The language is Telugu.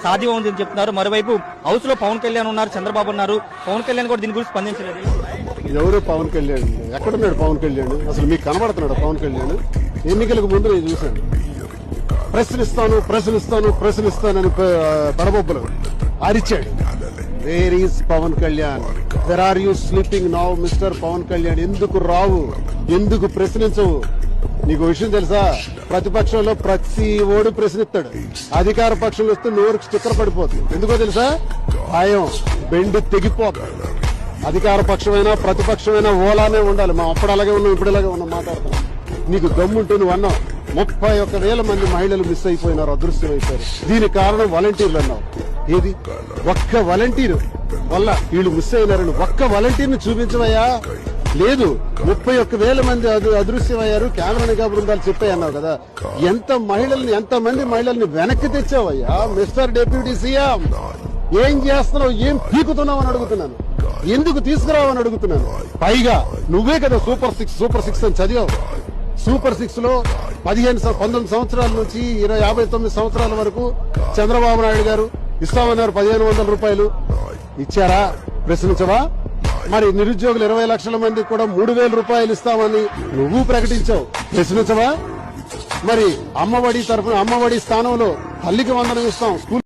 సాధ్యం ఉందని చెప్తున్నారు. మరోవైపు హౌస్ లో పవన్ కళ్యాణ్ ఉన్నారు, చంద్రబాబు ఉన్నారు. పవన్ కళ్యాణ్ కూడా దీని గురించి స్పందించలేదు. ఎవరు పవన్ కళ్యాణ్? ఎక్కడున్నాడు పవన్ కళ్యాణ్? అసలు మీకు కనబడుతున్నాడు పవన్ కళ్యాణ్? ఎన్నికలకు ముందు నేను చూశాను, ప్రశ్నిస్తానని పడబొబ్బలు అరిచాడు. Where is Pawan Kalyan? Where are you sleeping now mister Pawan Kalyan? ఎందుకు రావు? ఎందుకు ప్రశ్నించవు? నీకు విషయం తెలుసా? ప్రతిపక్షంలో ప్రతి ఓడు ప్రశ్నిస్తాడు, అధికార పక్షంలో వస్తే నోరుకు స్టిక్కర్ పడిపోతుంది. ఎందుకో తెలుసా? భయం, బెండు తెగిపోతుంది. అధికార పక్షమైనా ప్రతిపక్షమైనా ఓలానే ఉండాలి. మా అప్పుడు అలాగే ఉన్నాం, ఇప్పుడు ఇలాగే ఉన్నాం మాట్లాడుతున్నాం. నీకు దమ్ముంటే నువ్వు అన్నావు 31,000 మంది మహిళలు మిస్ అయిపోయినారు, అదృశ్యమైపోయారు. దీనికి కారణం వాలంటీర్లు అన్నావు. ఏది? ఒక్క వాలంటీర్ వల్ల వీళ్ళు మిస్ అయినారని ఒక్క వాలంటీర్ని చూపించవయ్యా? లేదు, 31,000 మంది అదృశ్యమయ్యారు, కేంద్ర నిఘా బృందాలు చెప్పాయి అన్నావు కదా. ఎంతమంది మహిళల్ని వెనక్కి తెచ్చావయ్యా మిస్టర్ డిప్యూటీ సీఎం? ఏం చేస్తున్నావు? ఏం పీకుతున్నావు అని అడుగుతున్నాను. ఎందుకు తీసుకురావని అడుగుతున్నాను. పైగా నువ్వే కదా సూపర్ సిక్స్ అని చదివావు. సూపర్ 6 లో 19 సంవత్సరాల నుంచి 59 సంవత్సరాల వరకు చంద్రబాబు నాయుడు గారు ఇస్తామన్నారు 1,500 రూపాయలు. ఇచ్చారా? ప్రశ్నించవా? మరి నిరుద్యోగులు 20 లక్షల మందికి కూడా 3,000 రూపాయలు ఇస్తామని నువ్వు ప్రకటించావు. ప్రశ్నించవా? మరి అమ్మఒడి స్థానంలో తల్లికి వందనం ఇస్తాం, స్కూల్